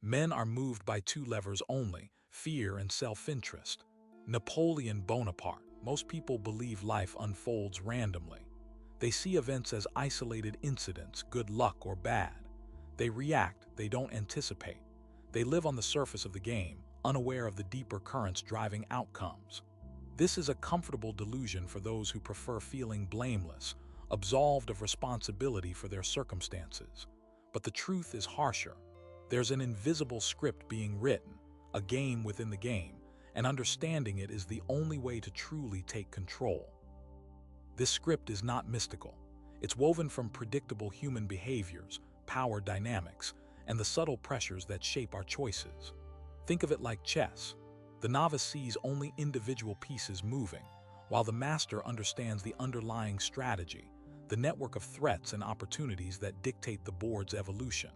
Men are moved by two levers only: fear and self-interest. Napoleon Bonaparte. Most people believe life unfolds randomly. They see events as isolated incidents, good luck or bad. They react, they don't anticipate. They live on the surface of the game, unaware of the deeper currents driving outcomes. This is a comfortable delusion for those who prefer feeling blameless, absolved of responsibility for their circumstances. But the truth is harsher. There's an invisible script being written, a game within the game, and understanding it is the only way to truly take control. This script is not mystical. It's woven from predictable human behaviors, power dynamics, and the subtle pressures that shape our choices. Think of it like chess. The novice sees only individual pieces moving, while the master understands the underlying strategy, the network of threats and opportunities that dictate the board's evolution.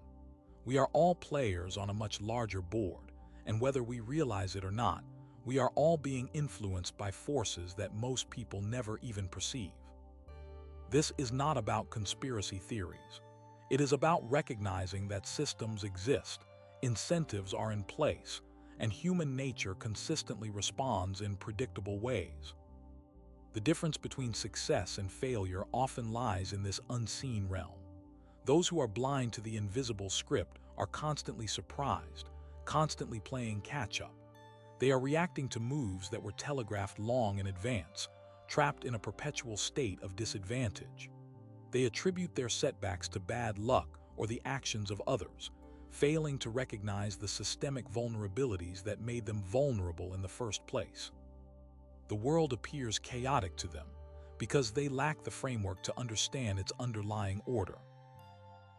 We are all players on a much larger board, and whether we realize it or not, we are all being influenced by forces that most people never even perceive. This is not about conspiracy theories. It is about recognizing that systems exist, incentives are in place, and human nature consistently responds in predictable ways. The difference between success and failure often lies in this unseen realm. Those who are blind to the invisible script are constantly surprised, constantly playing catch-up. They are reacting to moves that were telegraphed long in advance, trapped in a perpetual state of disadvantage. They attribute their setbacks to bad luck or the actions of others, failing to recognize the systemic vulnerabilities that made them vulnerable in the first place. The world appears chaotic to them because they lack the framework to understand its underlying order.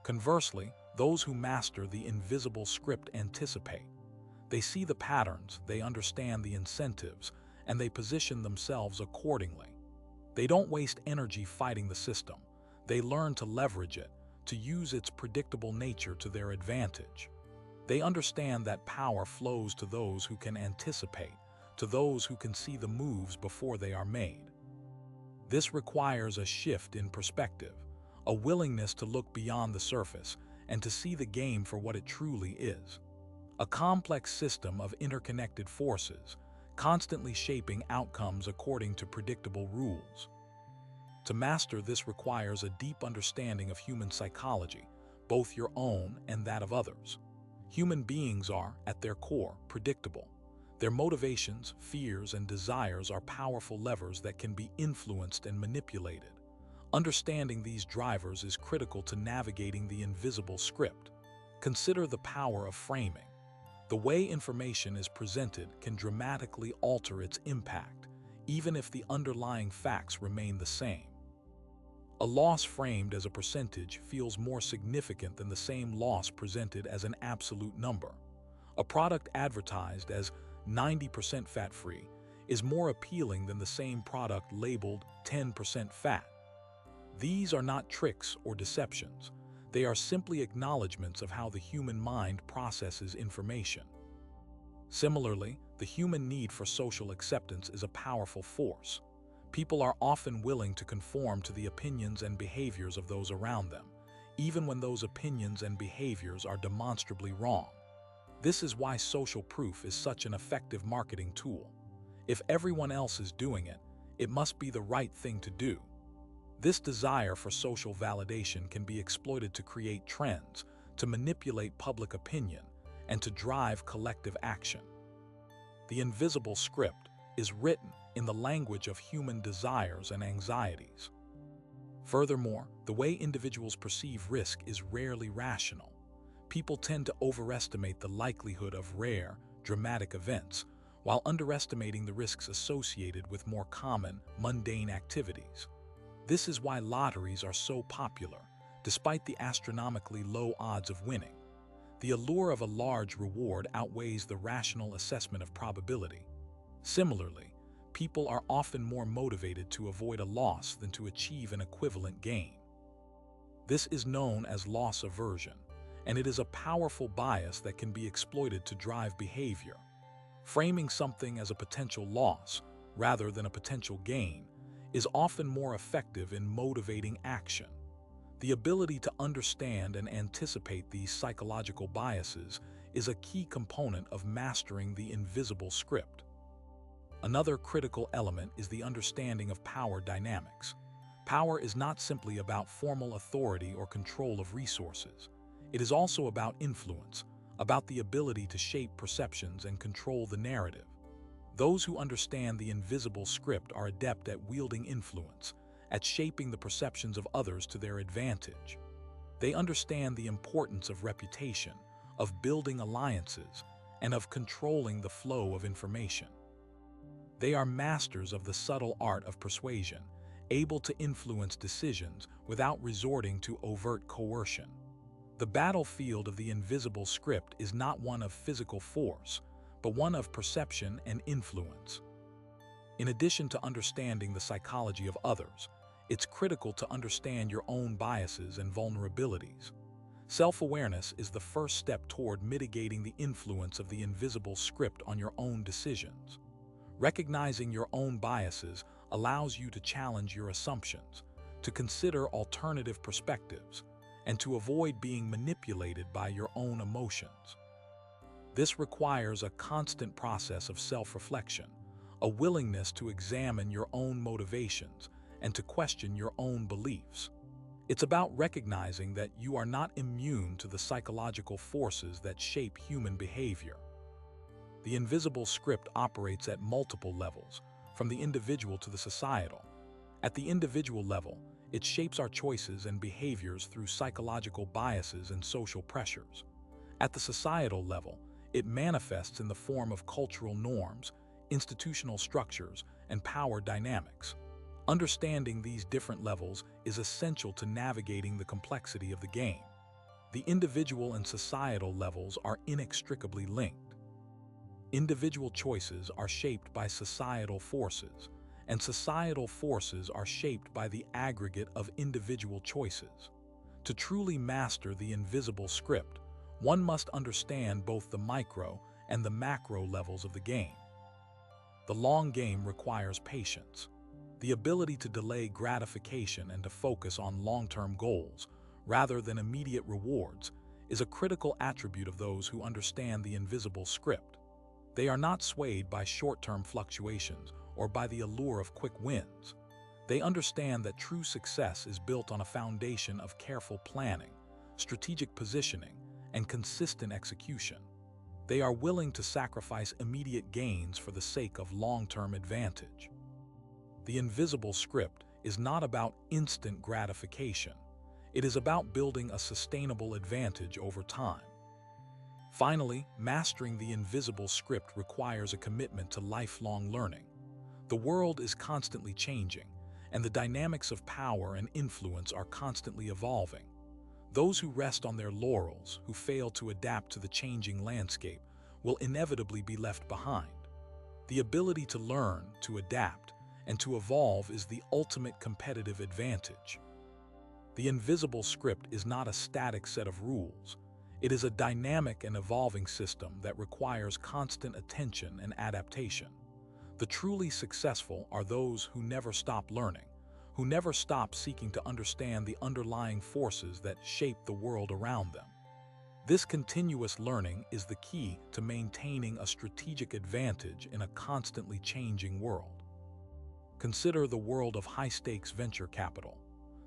Conversely, those who master the invisible script anticipate. They see the patterns, they understand the incentives, and they position themselves accordingly. They don't waste energy fighting the system. They learn to leverage it, to use its predictable nature to their advantage. They understand that power flows to those who can anticipate, to those who can see the moves before they are made. This requires a shift in perspective, a willingness to look beyond the surface and to see the game for what it truly is. A complex system of interconnected forces, constantly shaping outcomes according to predictable rules. To master this requires a deep understanding of human psychology, both your own and that of others. Human beings are, at their core, predictable. Their motivations, fears, and desires are powerful levers that can be influenced and manipulated. Understanding these drivers is critical to navigating the invisible script. Consider the power of framing. The way information is presented can dramatically alter its impact, even if the underlying facts remain the same. A loss framed as a percentage feels more significant than the same loss presented as an absolute number. A product advertised as 90% fat-free is more appealing than the same product labeled 10% fat. These are not tricks or deceptions. They are simply acknowledgments of how the human mind processes information. Similarly, the human need for social acceptance is a powerful force. People are often willing to conform to the opinions and behaviors of those around them, even when those opinions and behaviors are demonstrably wrong. This is why social proof is such an effective marketing tool. If everyone else is doing it, it must be the right thing to do. This desire for social validation can be exploited to create trends, to manipulate public opinion, and to drive collective action. The invisible script is written in the language of human desires and anxieties. Furthermore, the way individuals perceive risk is rarely rational. People tend to overestimate the likelihood of rare, dramatic events, while underestimating the risks associated with more common, mundane activities. This is why lotteries are so popular, despite the astronomically low odds of winning. The allure of a large reward outweighs the rational assessment of probability. Similarly, people are often more motivated to avoid a loss than to achieve an equivalent gain. This is known as loss aversion, and it is a powerful bias that can be exploited to drive behavior. Framing something as a potential loss, rather than a potential gain, is often more effective in motivating action. The ability to understand and anticipate these psychological biases is a key component of mastering the invisible script. Another critical element is the understanding of power dynamics. Power is not simply about formal authority or control of resources. It is also about influence, about the ability to shape perceptions and control the narrative. Those who understand the invisible script are adept at wielding influence, at shaping the perceptions of others to their advantage. They understand the importance of reputation, of building alliances, and of controlling the flow of information. They are masters of the subtle art of persuasion, able to influence decisions without resorting to overt coercion. The battlefield of the invisible script is not one of physical force, but one of perception and influence. In addition to understanding the psychology of others, it's critical to understand your own biases and vulnerabilities. Self-awareness is the first step toward mitigating the influence of the invisible script on your own decisions. Recognizing your own biases allows you to challenge your assumptions, to consider alternative perspectives, and to avoid being manipulated by your own emotions. This requires a constant process of self-reflection, a willingness to examine your own motivations and to question your own beliefs. It's about recognizing that you are not immune to the psychological forces that shape human behavior. The invisible script operates at multiple levels, from the individual to the societal. At the individual level, it shapes our choices and behaviors through psychological biases and social pressures. At the societal level, it manifests in the form of cultural norms, institutional structures, and power dynamics. Understanding these different levels is essential to navigating the complexity of the game. The individual and societal levels are inextricably linked. Individual choices are shaped by societal forces, and societal forces are shaped by the aggregate of individual choices. To truly master the invisible script, one must understand both the micro and the macro levels of the game. The long game requires patience. The ability to delay gratification and to focus on long-term goals, rather than immediate rewards, is a critical attribute of those who understand the invisible script. They are not swayed by short-term fluctuations or by the allure of quick wins. They understand that true success is built on a foundation of careful planning, strategic positioning, and consistent execution. They are willing to sacrifice immediate gains for the sake of long-term advantage. The invisible script is not about instant gratification. It is about building a sustainable advantage over time. Finally, mastering the invisible script requires a commitment to lifelong learning. The world is constantly changing, and the dynamics of power and influence are constantly evolving. Those who rest on their laurels, who fail to adapt to the changing landscape, will inevitably be left behind. The ability to learn, to adapt, and to evolve is the ultimate competitive advantage. The invisible script is not a static set of rules. It is a dynamic and evolving system that requires constant attention and adaptation. The truly successful are those who never stop learning, who never stop seeking to understand the underlying forces that shape the world around them. This continuous learning is the key to maintaining a strategic advantage in a constantly changing world. Consider the world of high-stakes venture capital.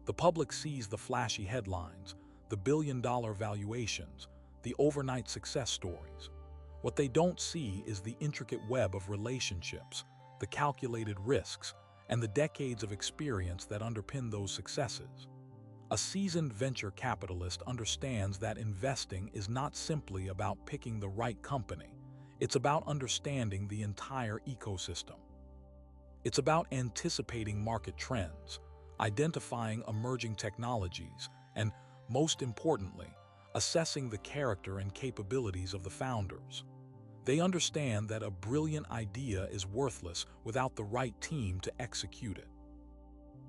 The public sees the flashy headlines, the billion-dollar valuations, the overnight success stories. What they don't see is the intricate web of relationships, the calculated risks, and the decades of experience that underpin those successes. A seasoned venture capitalist understands that investing is not simply about picking the right company. It's about understanding the entire ecosystem. It's about anticipating market trends, identifying emerging technologies, and, most importantly, assessing the character and capabilities of the founders. They understand that a brilliant idea is worthless without the right team to execute it.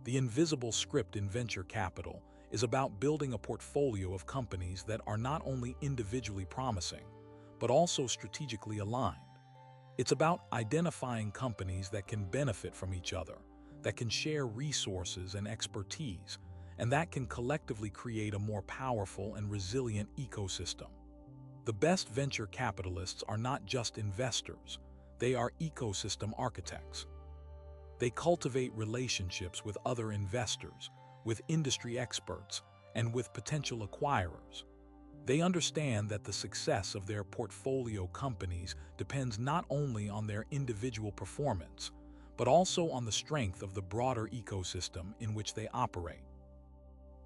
The invisible script in venture capital is about building a portfolio of companies that are not only individually promising, but also strategically aligned. It's about identifying companies that can benefit from each other, that can share resources and expertise, and that can collectively create a more powerful and resilient ecosystem. The best venture capitalists are not just investors, they are ecosystem architects. They cultivate relationships with other investors, with industry experts, and with potential acquirers. They understand that the success of their portfolio companies depends not only on their individual performance, but also on the strength of the broader ecosystem in which they operate.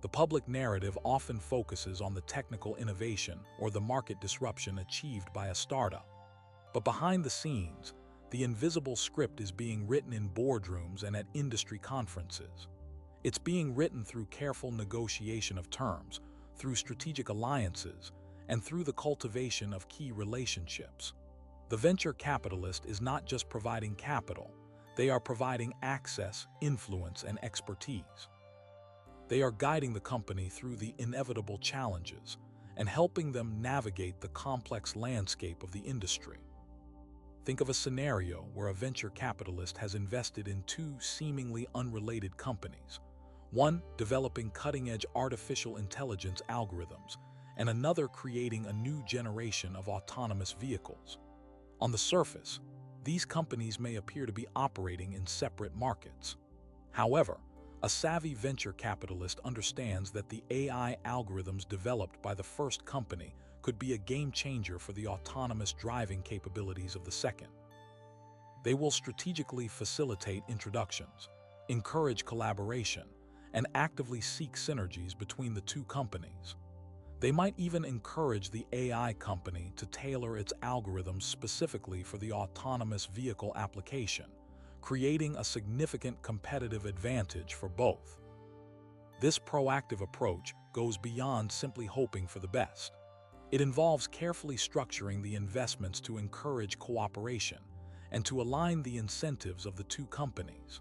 The public narrative often focuses on the technical innovation or the market disruption achieved by a startup. But behind the scenes, the invisible script is being written in boardrooms and at industry conferences. It's being written through careful negotiation of terms, through strategic alliances, and through the cultivation of key relationships. The venture capitalist is not just providing capital, they are providing access, influence, and expertise. They are guiding the company through the inevitable challenges and helping them navigate the complex landscape of the industry. Think of a scenario where a venture capitalist has invested in two seemingly unrelated companies, one developing cutting-edge artificial intelligence algorithms, and another creating a new generation of autonomous vehicles. On the surface, these companies may appear to be operating in separate markets. However, a savvy venture capitalist understands that the AI algorithms developed by the first company could be a game changer for the autonomous driving capabilities of the second. They will strategically facilitate introductions, encourage collaboration, and actively seek synergies between the two companies. They might even encourage the AI company to tailor its algorithms specifically for the autonomous vehicle application, creating a significant competitive advantage for both. This proactive approach goes beyond simply hoping for the best. It involves carefully structuring the investments to encourage cooperation and to align the incentives of the two companies.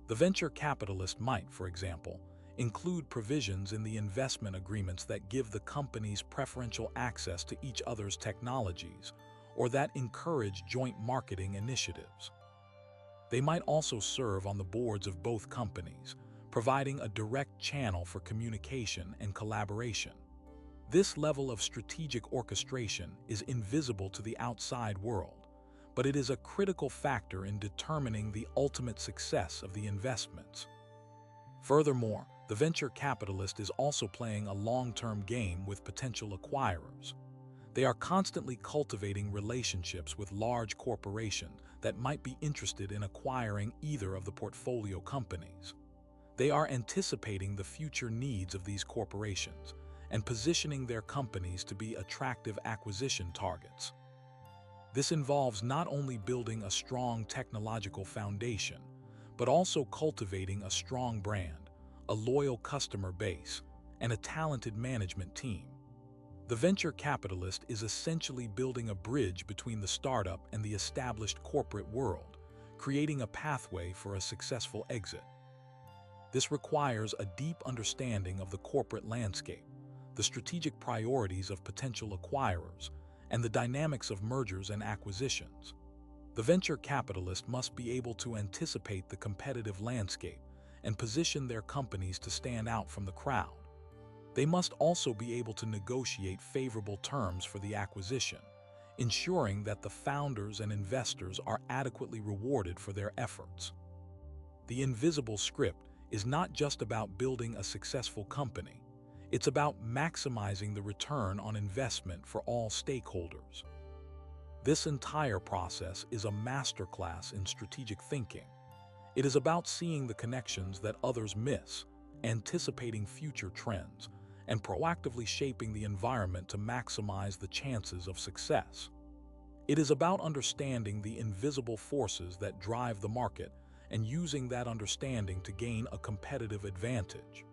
The venture capitalist might, for example, include provisions in the investment agreements that give the companies preferential access to each other's technologies or that encourage joint marketing initiatives. They might also serve on the boards of both companies, providing a direct channel for communication and collaboration. This level of strategic orchestration is invisible to the outside world, but it is a critical factor in determining the ultimate success of the investments. Furthermore, the venture capitalist is also playing a long-term game with potential acquirers. They are constantly cultivating relationships with large corporations that might be interested in acquiring either of the portfolio companies. They are anticipating the future needs of these corporations and positioning their companies to be attractive acquisition targets. This involves not only building a strong technological foundation, but also cultivating a strong brand, a loyal customer base, and a talented management team. The venture capitalist is essentially building a bridge between the startup and the established corporate world, creating a pathway for a successful exit. This requires a deep understanding of the corporate landscape, the strategic priorities of potential acquirers, and the dynamics of mergers and acquisitions. The venture capitalist must be able to anticipate the competitive landscape and position their companies to stand out from the crowd. They must also be able to negotiate favorable terms for the acquisition, ensuring that the founders and investors are adequately rewarded for their efforts. The invisible script is not just about building a successful company, it's about maximizing the return on investment for all stakeholders. This entire process is a masterclass in strategic thinking. It is about seeing the connections that others miss, anticipating future trends, and proactively shaping the environment to maximize the chances of success. It is about understanding the invisible forces that drive the market and using that understanding to gain a competitive advantage.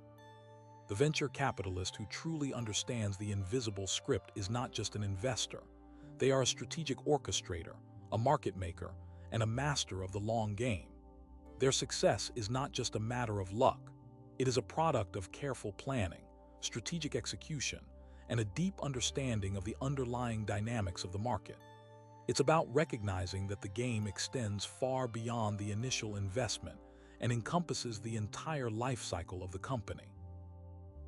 The venture capitalist who truly understands the invisible script is not just an investor. They are a strategic orchestrator, a market maker, and a master of the long game. Their success is not just a matter of luck. It is a product of careful planning, strategic execution, and a deep understanding of the underlying dynamics of the market. It's about recognizing that the game extends far beyond the initial investment and encompasses the entire life cycle of the company.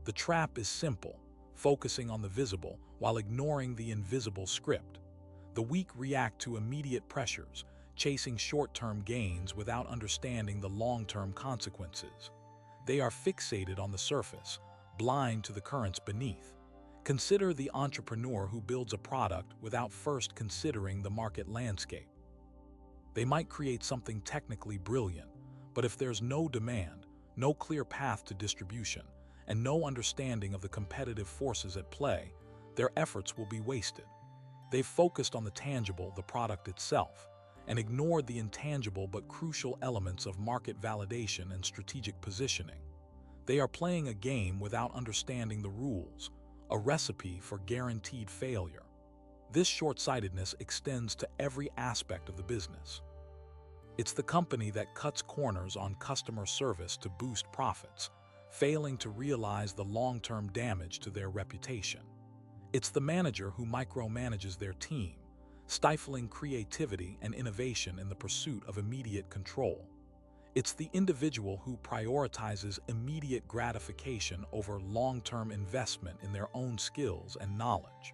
The trap is simple. focusing on the visible while ignoring the invisible script. The weak react to immediate pressures, chasing short-term gains without understanding the long-term consequences. They are fixated on the surface, blind to the currents beneath. Consider the entrepreneur who builds a product without first considering the market landscape. They might create something technically brilliant, but if there's no demand, no clear path to distribution, and no understanding of the competitive forces at play, their efforts will be wasted. They've focused on the tangible, the product itself, and ignored the intangible but crucial elements of market validation and strategic positioning. They are playing a game without understanding the rules, a recipe for guaranteed failure. This short-sightedness extends to every aspect of the business. It's the company that cuts corners on customer service to boost profits, failing to realize the long-term damage to their reputation. It's the manager who micromanages their team, stifling creativity and innovation in the pursuit of immediate control. It's the individual who prioritizes immediate gratification over long-term investment in their own skills and knowledge.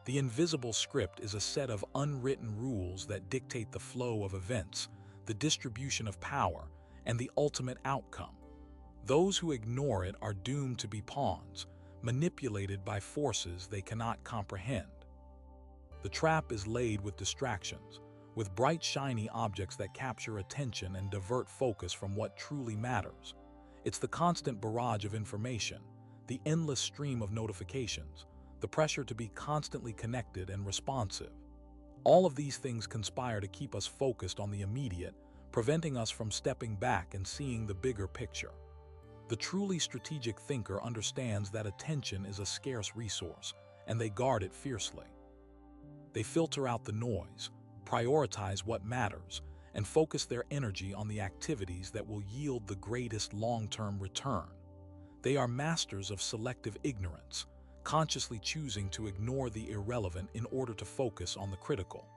The invisible script is a set of unwritten rules that dictate the flow of events, the distribution of power, and the ultimate outcome. Those who ignore it are doomed to be pawns, manipulated by forces they cannot comprehend. The trap is laid with distractions, with bright, shiny objects that capture attention and divert focus from what truly matters. It's the constant barrage of information, the endless stream of notifications, the pressure to be constantly connected and responsive. All of these things conspire to keep us focused on the immediate, preventing us from stepping back and seeing the bigger picture. The truly strategic thinker understands that attention is a scarce resource, and they guard it fiercely. They filter out the noise, prioritize what matters, and focus their energy on the activities that will yield the greatest long-term return. They are masters of selective ignorance, consciously choosing to ignore the irrelevant in order to focus on the critical.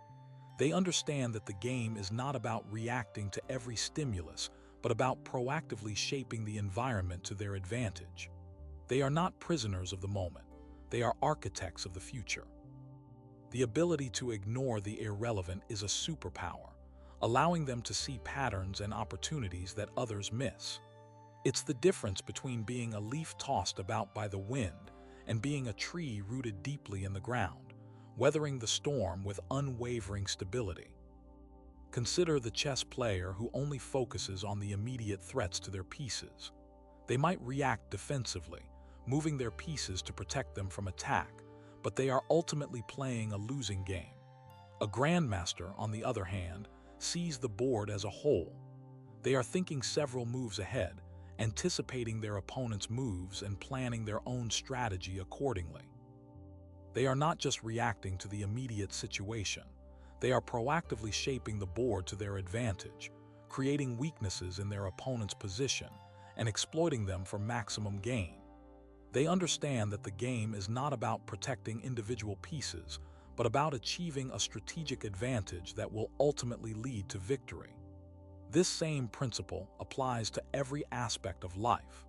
They understand that the game is not about reacting to every stimulus, but about proactively shaping the environment to their advantage. They are not prisoners of the moment. They are architects of the future. The ability to ignore the irrelevant is a superpower, allowing them to see patterns and opportunities that others miss. It's the difference between being a leaf tossed about by the wind and being a tree rooted deeply in the ground, weathering the storm with unwavering stability. Consider the chess player who only focuses on the immediate threats to their pieces. They might react defensively, moving their pieces to protect them from attack, but they are ultimately playing a losing game. A grandmaster, on the other hand, sees the board as a whole. They are thinking several moves ahead, anticipating their opponent's moves and planning their own strategy accordingly. They are not just reacting to the immediate situation. They are proactively shaping the board to their advantage, creating weaknesses in their opponent's position and exploiting them for maximum gain. They understand that the game is not about protecting individual pieces, but about achieving a strategic advantage that will ultimately lead to victory. This same principle applies to every aspect of life.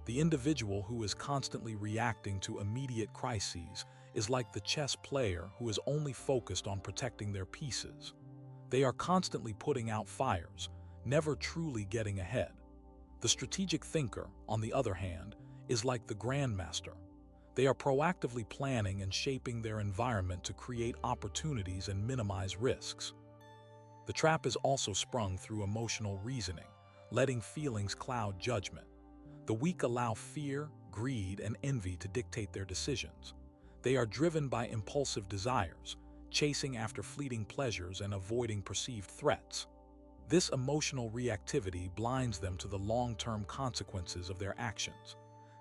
The individual who is constantly reacting to immediate crises is like the chess player who is only focused on protecting their pieces. They are constantly putting out fires, never truly getting ahead. The strategic thinker, on the other hand, is like the grandmaster. They are proactively planning and shaping their environment to create opportunities and minimize risks. The trap is also sprung through emotional reasoning, letting feelings cloud judgment. The weak allow fear, greed, and envy to dictate their decisions. They are driven by impulsive desires, chasing after fleeting pleasures and avoiding perceived threats. This emotional reactivity blinds them to the long-term consequences of their actions.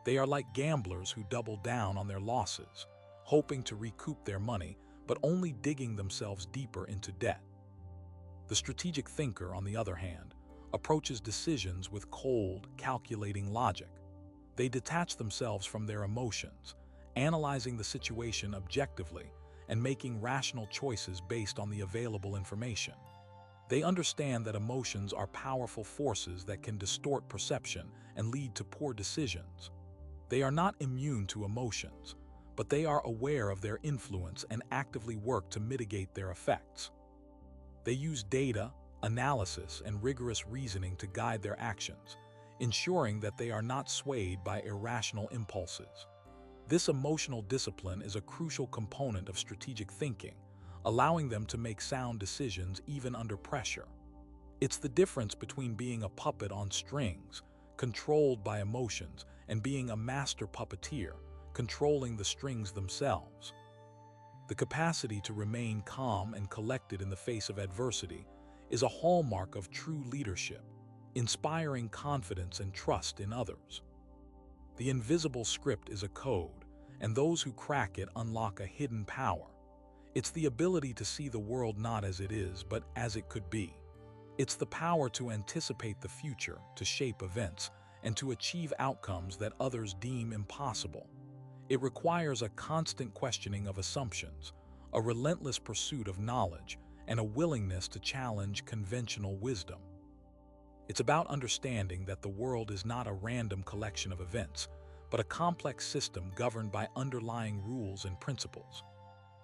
They are like gamblers who double down on their losses, hoping to recoup their money, but only digging themselves deeper into debt. The strategic thinker, on the other hand, approaches decisions with cold, calculating logic. They detach themselves from their emotions, analyzing the situation objectively and making rational choices based on the available information. They understand that emotions are powerful forces that can distort perception and lead to poor decisions. They are not immune to emotions, but they are aware of their influence and actively work to mitigate their effects. They use data, analysis, and rigorous reasoning to guide their actions, ensuring that they are not swayed by irrational impulses. This emotional discipline is a crucial component of strategic thinking, allowing them to make sound decisions even under pressure. It's the difference between being a puppet on strings, controlled by emotions, and being a master puppeteer, controlling the strings themselves. The capacity to remain calm and collected in the face of adversity is a hallmark of true leadership, inspiring confidence and trust in others. The invisible script is a code, and those who crack it unlock a hidden power. It's the ability to see the world not as it is, but as it could be. It's the power to anticipate the future, to shape events, and to achieve outcomes that others deem impossible. It requires a constant questioning of assumptions, a relentless pursuit of knowledge, and a willingness to challenge conventional wisdom. It's about understanding that the world is not a random collection of events, but a complex system governed by underlying rules and principles.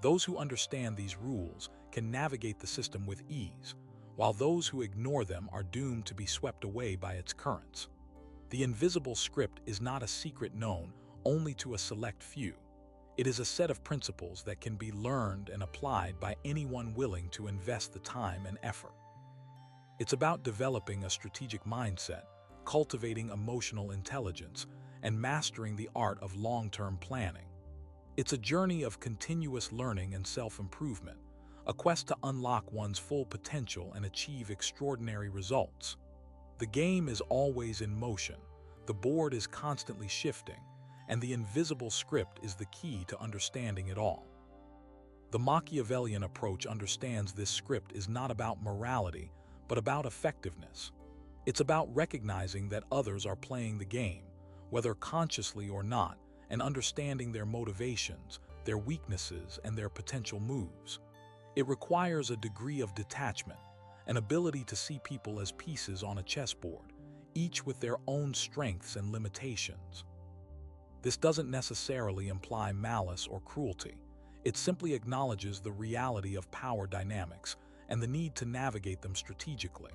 Those who understand these rules can navigate the system with ease, while those who ignore them are doomed to be swept away by its currents. The invisible script is not a secret known only to a select few. It is a set of principles that can be learned and applied by anyone willing to invest the time and effort. It's about developing a strategic mindset, cultivating emotional intelligence, and mastering the art of long-term planning. It's a journey of continuous learning and self-improvement, a quest to unlock one's full potential and achieve extraordinary results. The game is always in motion, the board is constantly shifting, and the invisible script is the key to understanding it all. The Machiavellian approach understands this script is not about morality, but about effectiveness. It's about recognizing that others are playing the game, whether consciously or not, and understanding their motivations, their weaknesses, and their potential moves. It requires a degree of detachment, an ability to see people as pieces on a chessboard, each with their own strengths and limitations. This doesn't necessarily imply malice or cruelty. It simply acknowledges the reality of power dynamics and the need to navigate them strategically.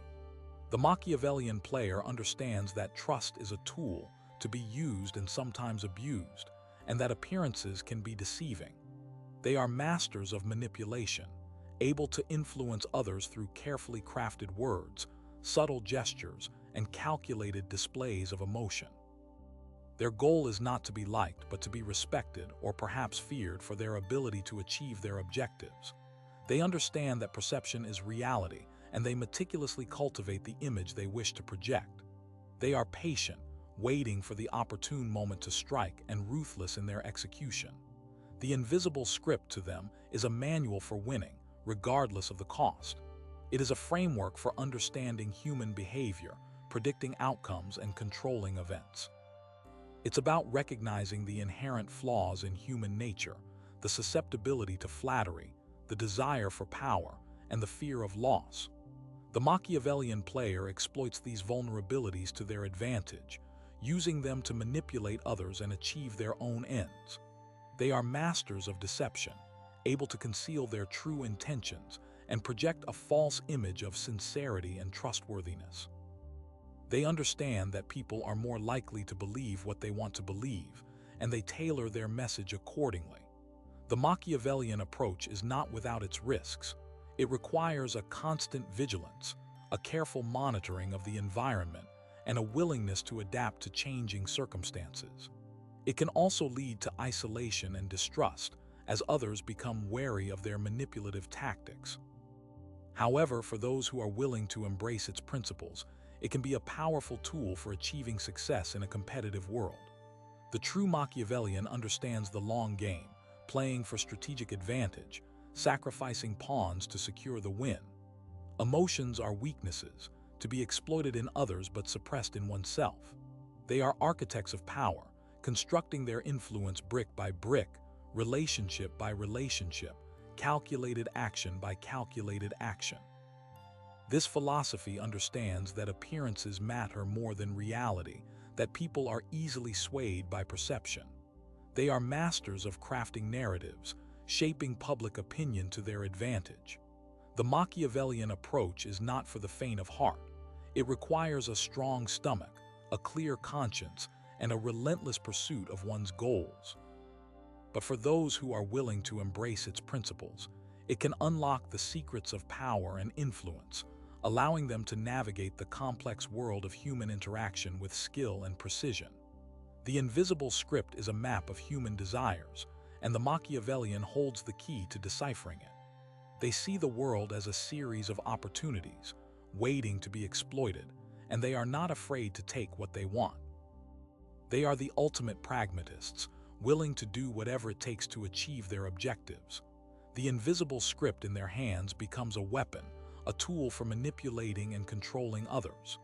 The Machiavellian player understands that trust is a tool to be used and sometimes abused, and that appearances can be deceiving. They are masters of manipulation, able to influence others through carefully crafted words, subtle gestures, and calculated displays of emotion. Their goal is not to be liked, but to be respected or perhaps feared for their ability to achieve their objectives. They understand that perception is reality, and they meticulously cultivate the image they wish to project. They are patient, waiting for the opportune moment to strike, and ruthless in their execution. The invisible script to them is a manual for winning, regardless of the cost. It is a framework for understanding human behavior, predicting outcomes, and controlling events. It's about recognizing the inherent flaws in human nature, the susceptibility to flattery, the desire for power, and the fear of loss. The Machiavellian player exploits these vulnerabilities to their advantage, using them to manipulate others and achieve their own ends. They are masters of deception, able to conceal their true intentions and project a false image of sincerity and trustworthiness. They understand that people are more likely to believe what they want to believe, and they tailor their message accordingly. The Machiavellian approach is not without its risks. It requires a constant vigilance, a careful monitoring of the environment, and a willingness to adapt to changing circumstances. It can also lead to isolation and distrust, as others become wary of their manipulative tactics. However, for those who are willing to embrace its principles, it can be a powerful tool for achieving success in a competitive world. The true Machiavellian understands the long game, playing for strategic advantage, sacrificing pawns to secure the win. Emotions are weaknesses, to be exploited in others but suppressed in oneself. They are architects of power, constructing their influence brick by brick, relationship by relationship, calculated action by calculated action. This philosophy understands that appearances matter more than reality, that people are easily swayed by perception. They are masters of crafting narratives, shaping public opinion to their advantage. The Machiavellian approach is not for the faint of heart. It requires a strong stomach, a clear conscience, and a relentless pursuit of one's goals. But for those who are willing to embrace its principles, it can unlock the secrets of power and influence, allowing them to navigate the complex world of human interaction with skill and precision. The invisible script is a map of human desires, and the Machiavellian holds the key to deciphering it. They see the world as a series of opportunities, waiting to be exploited, and they are not afraid to take what they want. They are the ultimate pragmatists, willing to do whatever it takes to achieve their objectives. The invisible script in their hands becomes a weapon, a tool for manipulating and controlling others.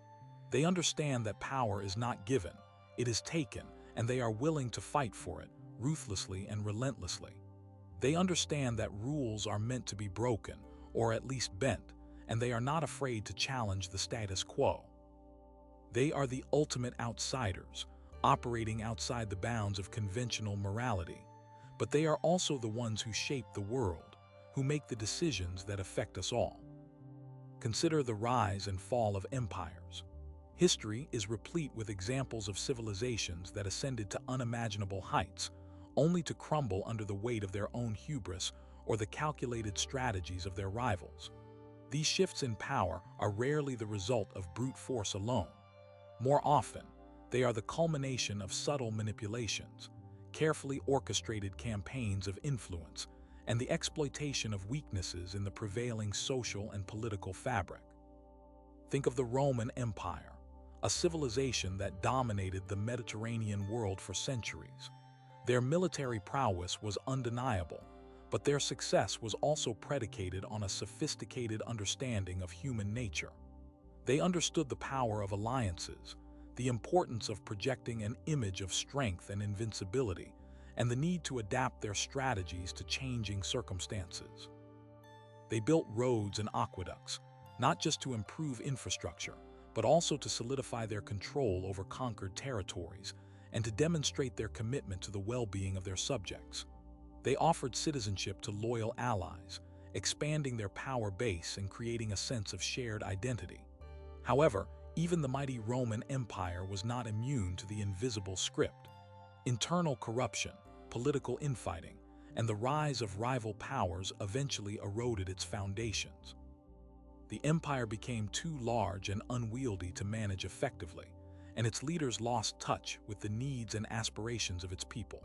They understand that power is not given, it is taken, and they are willing to fight for it, ruthlessly and relentlessly. They understand that rules are meant to be broken, or at least bent, and they are not afraid to challenge the status quo. They are the ultimate outsiders, operating outside the bounds of conventional morality, but they are also the ones who shape the world, who make the decisions that affect us all. Consider the rise and fall of empires. History is replete with examples of civilizations that ascended to unimaginable heights, only to crumble under the weight of their own hubris or the calculated strategies of their rivals. These shifts in power are rarely the result of brute force alone. More often, they are the culmination of subtle manipulations, carefully orchestrated campaigns of influence, and the exploitation of weaknesses in the prevailing social and political fabric. Think of the Roman Empire, a civilization that dominated the Mediterranean world for centuries. Their military prowess was undeniable, but their success was also predicated on a sophisticated understanding of human nature. They understood the power of alliances, the importance of projecting an image of strength and invincibility, and the need to adapt their strategies to changing circumstances. They built roads and aqueducts, not just to improve infrastructure, but also to solidify their control over conquered territories and to demonstrate their commitment to the well-being of their subjects. They offered citizenship to loyal allies, expanding their power base and creating a sense of shared identity. However, even the mighty Roman Empire was not immune to the invisible script. Internal corruption, political infighting, and the rise of rival powers eventually eroded its foundations. The empire became too large and unwieldy to manage effectively, and its leaders lost touch with the needs and aspirations of its people.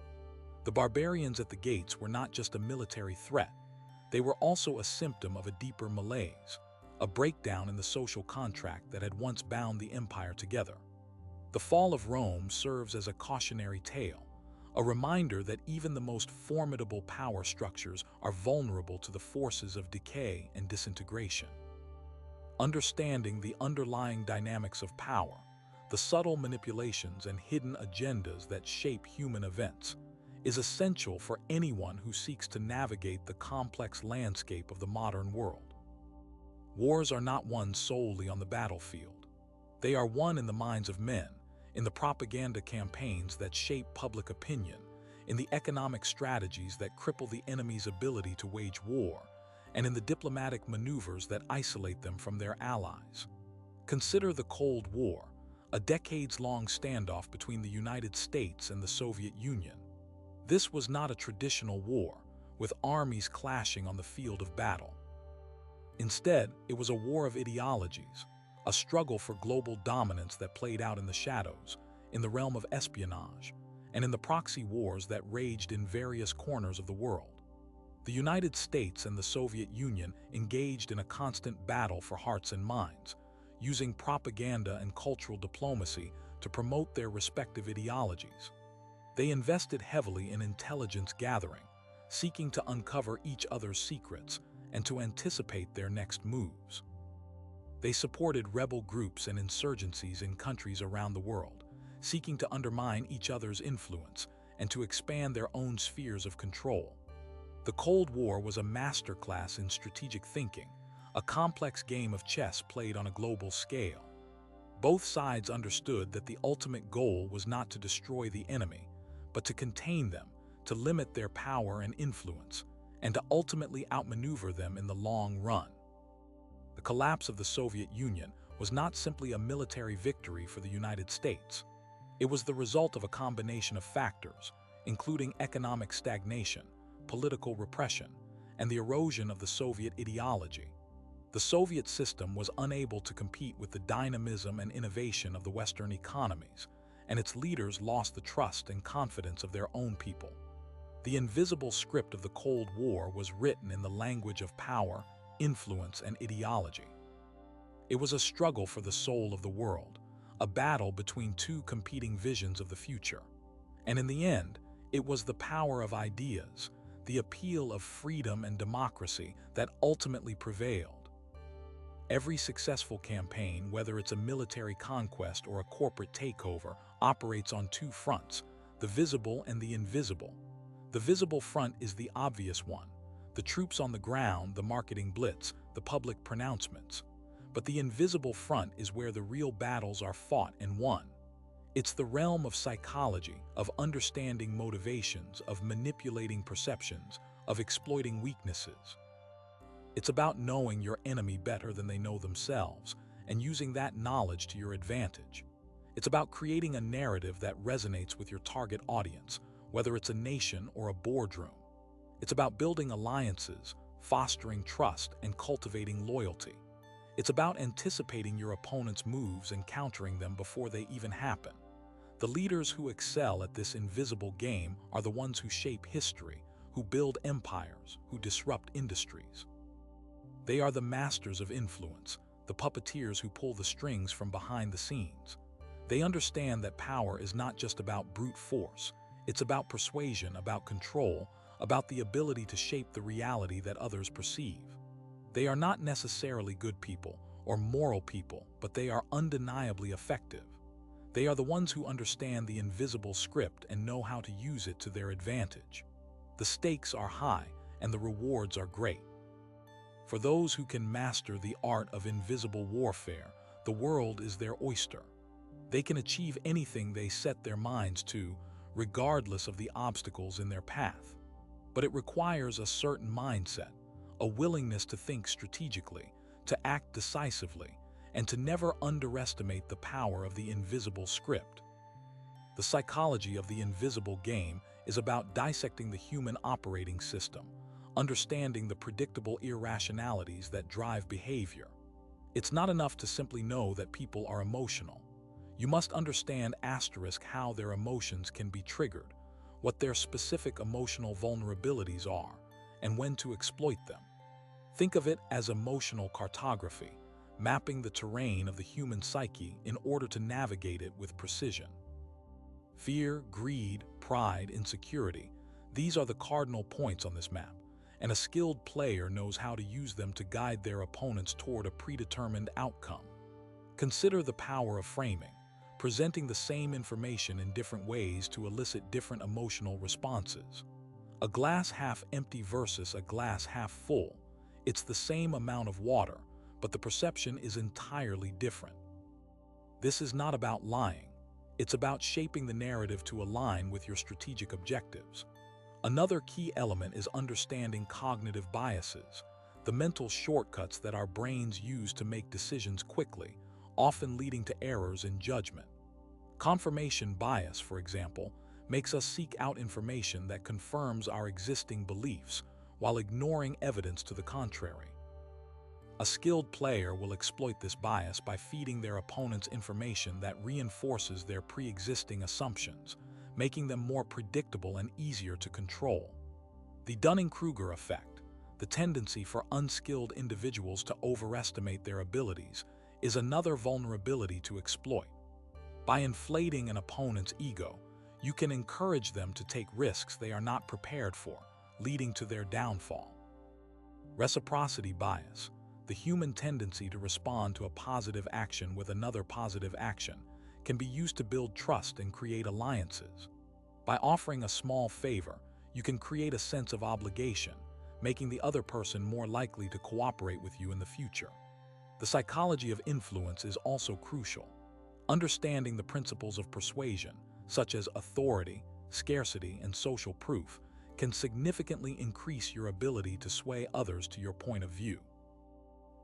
The barbarians at the gates were not just a military threat, they were also a symptom of a deeper malaise, a breakdown in the social contract that had once bound the empire together. The fall of Rome serves as a cautionary tale, a reminder that even the most formidable power structures are vulnerable to the forces of decay and disintegration. Understanding the underlying dynamics of power, the subtle manipulations and hidden agendas that shape human events, is essential for anyone who seeks to navigate the complex landscape of the modern world. Wars are not won solely on the battlefield. They are won in the minds of men, in the propaganda campaigns that shape public opinion, in the economic strategies that cripple the enemy's ability to wage war, and in the diplomatic maneuvers that isolate them from their allies. Consider the Cold War, a decades-long standoff between the United States and the Soviet Union. This was not a traditional war, with armies clashing on the field of battle. Instead, it was a war of ideologies, a struggle for global dominance that played out in the shadows, in the realm of espionage, and in the proxy wars that raged in various corners of the world. The United States and the Soviet Union engaged in a constant battle for hearts and minds, using propaganda and cultural diplomacy to promote their respective ideologies. They invested heavily in intelligence gathering, seeking to uncover each other's secrets and to anticipate their next moves. They supported rebel groups and insurgencies in countries around the world, seeking to undermine each other's influence and to expand their own spheres of control. The Cold War was a masterclass in strategic thinking, a complex game of chess played on a global scale. Both sides understood that the ultimate goal was not to destroy the enemy, but to contain them, to limit their power and influence, and to ultimately outmaneuver them in the long run. The collapse of the Soviet Union was not simply a military victory for the United States. It was the result of a combination of factors, including economic stagnation, political repression, and the erosion of the Soviet ideology. The Soviet system was unable to compete with the dynamism and innovation of the Western economies, and its leaders lost the trust and confidence of their own people. The invisible script of the Cold War was written in the language of power, influence, and ideology. It was a struggle for the soul of the world, a battle between two competing visions of the future. And in the end, it was the power of ideas, the appeal of freedom and democracy that ultimately prevailed. Every successful campaign, whether it's a military conquest or a corporate takeover, operates on two fronts, the visible and the invisible. The visible front is the obvious one, the troops on the ground, the marketing blitz, the public pronouncements. But the invisible front is where the real battles are fought and won. It's the realm of psychology, of understanding motivations, of manipulating perceptions, of exploiting weaknesses. It's about knowing your enemy better than they know themselves and using that knowledge to your advantage. It's about creating a narrative that resonates with your target audience, whether it's a nation or a boardroom. It's about building alliances, fostering trust, and cultivating loyalty. It's about anticipating your opponent's moves and countering them before they even happen. The leaders who excel at this invisible game are the ones who shape history, who build empires, who disrupt industries. They are the masters of influence, the puppeteers who pull the strings from behind the scenes. They understand that power is not just about brute force. It's about persuasion, about control, about the ability to shape the reality that others perceive. They are not necessarily good people or moral people, but they are undeniably effective. They are the ones who understand the invisible script and know how to use it to their advantage. The stakes are high and the rewards are great. For those who can master the art of invisible warfare, the world is their oyster. They can achieve anything they set their minds to, regardless of the obstacles in their path. But it requires a certain mindset, a willingness to think strategically, to act decisively, and to never underestimate the power of the invisible script. The psychology of the invisible game is about dissecting the human operating system, understanding the predictable irrationalities that drive behavior. It's not enough to simply know that people are emotional. You must understand how their emotions can be triggered, what their specific emotional vulnerabilities are, and when to exploit them. Think of it as emotional cartography, mapping the terrain of the human psyche in order to navigate it with precision. Fear, greed, pride, insecurity, these are the cardinal points on this map, and a skilled player knows how to use them to guide their opponents toward a predetermined outcome. Consider the power of framing, presenting the same information in different ways to elicit different emotional responses. A glass half empty versus a glass half full. It's the same amount of water, but the perception is entirely different. This is not about lying. It's about shaping the narrative to align with your strategic objectives. Another key element is understanding cognitive biases, the mental shortcuts that our brains use to make decisions quickly, often leading to errors in judgment. Confirmation bias, for example, makes us seek out information that confirms our existing beliefs while ignoring evidence to the contrary. A skilled player will exploit this bias by feeding their opponents information that reinforces their pre-existing assumptions, making them more predictable and easier to control. The Dunning-Kruger effect, the tendency for unskilled individuals to overestimate their abilities, is another vulnerability to exploit. By inflating an opponent's ego, you can encourage them to take risks they are not prepared for, leading to their downfall. Reciprocity bias, the human tendency to respond to a positive action with another positive action, can be used to build trust and create alliances. By offering a small favor, you can create a sense of obligation, making the other person more likely to cooperate with you in the future. The psychology of influence is also crucial. Understanding the principles of persuasion, such as authority, scarcity, and social proof, can significantly increase your ability to sway others to your point of view.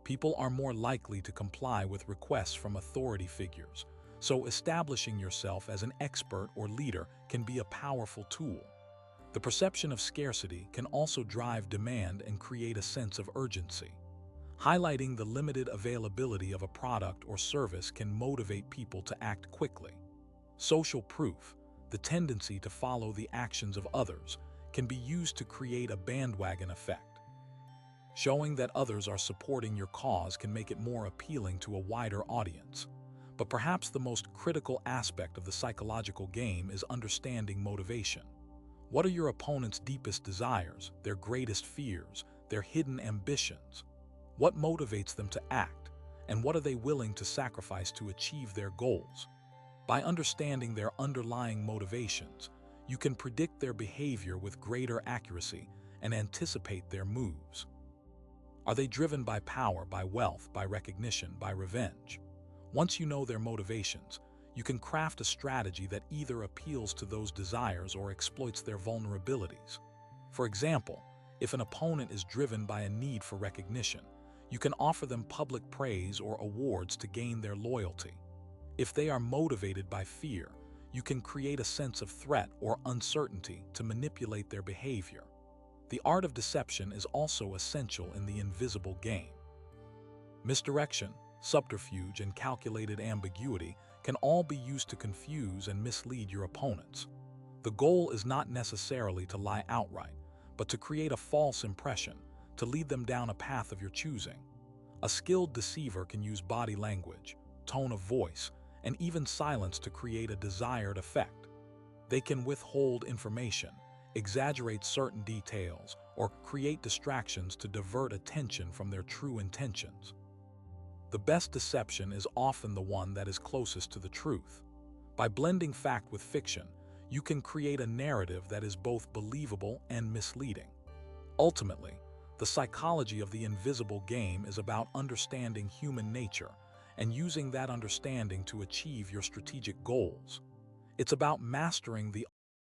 People are more likely to comply with requests from authority figures, so establishing yourself as an expert or leader can be a powerful tool. The perception of scarcity can also drive demand and create a sense of urgency. Highlighting the limited availability of a product or service can motivate people to act quickly. Social proof, the tendency to follow the actions of others, can be used to create a bandwagon effect. Showing that others are supporting your cause can make it more appealing to a wider audience. But perhaps the most critical aspect of the psychological game is understanding motivation. What are your opponent's deepest desires, their greatest fears, their hidden ambitions? What motivates them to act, and what are they willing to sacrifice to achieve their goals? By understanding their underlying motivations, you can predict their behavior with greater accuracy and anticipate their moves. Are they driven by power, by wealth, by recognition, by revenge? Once you know their motivations, you can craft a strategy that either appeals to those desires or exploits their vulnerabilities. For example, if an opponent is driven by a need for recognition, you can offer them public praise or awards to gain their loyalty. If they are motivated by fear, you can create a sense of threat or uncertainty to manipulate their behavior. The art of deception is also essential in the invisible game. Misdirection, subterfuge, and calculated ambiguity can all be used to confuse and mislead your opponents. The goal is not necessarily to lie outright, but to create a false impression, to lead them down a path of your choosing. A skilled deceiver can use body language, tone of voice, and even silence to create a desired effect. They can withhold information, exaggerate certain details, or create distractions to divert attention from their true intentions. The best deception is often the one that is closest to the truth. By blending fact with fiction, you can create a narrative that is both believable and misleading. Ultimately, the psychology of the invisible game is about understanding human nature and using that understanding to achieve your strategic goals. It's about mastering the